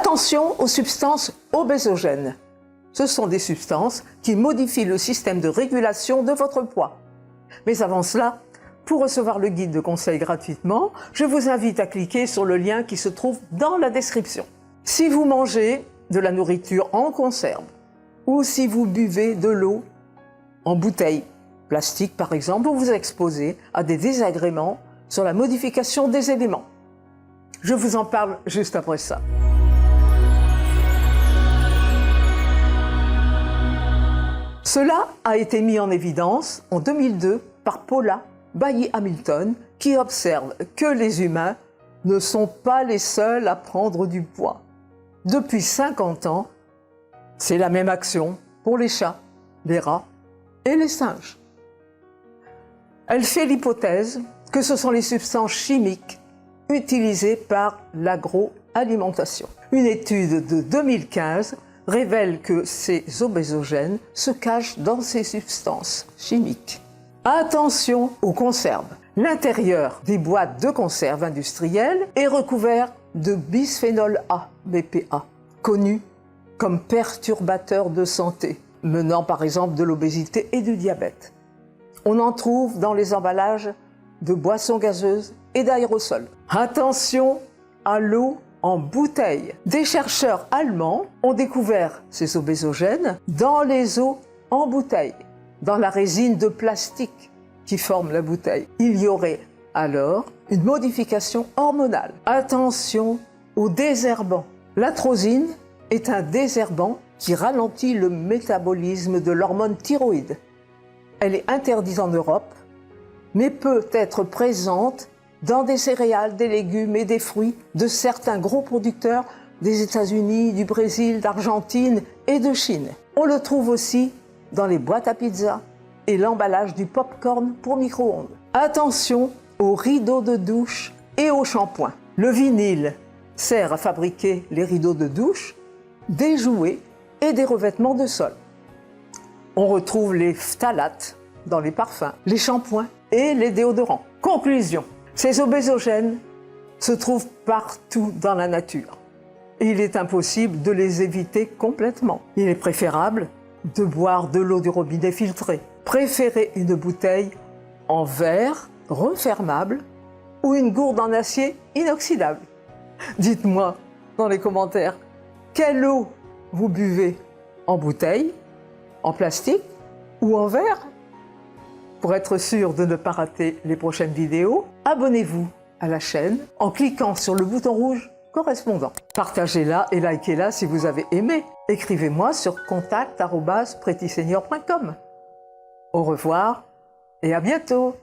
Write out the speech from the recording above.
Attention aux substances obésogènes. Ce sont des substances qui modifient le système de régulation de votre poids. Mais avant cela, pour recevoir le guide de conseil gratuitement, je vous invite à cliquer sur le lien qui se trouve dans la description. Si vous mangez de la nourriture en conserve ou si vous buvez de l'eau en bouteille, plastique par exemple, vous vous exposez à des désagréments sur la modification des éléments. Je vous en parle juste après ça. Cela a été mis en évidence en 2002 par Paula Bailly-Hamilton qui observe que les humains ne sont pas les seuls à prendre du poids. Depuis 50 ans, c'est la même action pour les chats, les rats et les singes. Elle fait l'hypothèse que ce sont les substances chimiques utilisées par l'agroalimentation. Une étude de 2015 révèle que ces obésogènes se cachent dans ces substances chimiques. Attention aux conserves. L'intérieur des boîtes de conserve industrielles est recouvert de bisphénol A, BPA, connu comme perturbateur de santé, menant par exemple de l'obésité et du diabète. On en trouve dans les emballages de boissons gazeuses et d'aérosols. Attention à l'eau en bouteille. Des chercheurs allemands ont découvert ces obésogènes dans les eaux en bouteille, dans la résine de plastique qui forme la bouteille. Il y aurait alors une modification hormonale. Attention aux désherbants. L'atrazine est un désherbant qui ralentit le métabolisme de l'hormone thyroïde. Elle est interdite en Europe, mais peut être présente dans des céréales, des légumes et des fruits de certains gros producteurs des États-Unis, du Brésil, d'Argentine et de Chine. On le trouve aussi dans les boîtes à pizza et l'emballage du pop-corn pour micro-ondes. Attention aux rideaux de douche et aux shampoings. Le vinyle sert à fabriquer les rideaux de douche, des jouets et des revêtements de sol. On retrouve les phtalates dans les parfums, les shampoings et les déodorants. Conclusion. Ces obésogènes se trouvent partout dans la nature. Il est impossible de les éviter complètement. Il est préférable de boire de l'eau du robinet filtrée. Préférez une bouteille en verre refermable ou une gourde en acier inoxydable. Dites-moi dans les commentaires quelle eau vous buvez, en bouteille, en plastique ou en verre. Pour être sûr de ne pas rater les prochaines vidéos, abonnez-vous à la chaîne en cliquant sur le bouton rouge correspondant. Partagez-la et likez-la si vous avez aimé. Écrivez-moi sur contact@prettysenior.com. Au revoir et à bientôt.